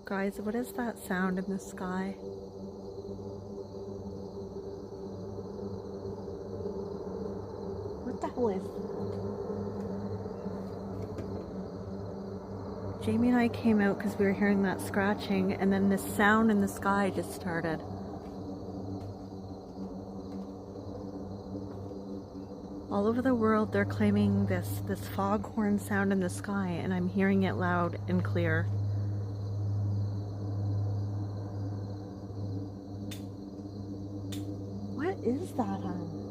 Guys, what is that sound in the sky? What the hell is that? Jamie and I came out because we were hearing that scratching, and then this sound in the sky just started. All over the world, they're claiming this foghorn sound in the sky, and I'm hearing it loud and clear. What is that, hon?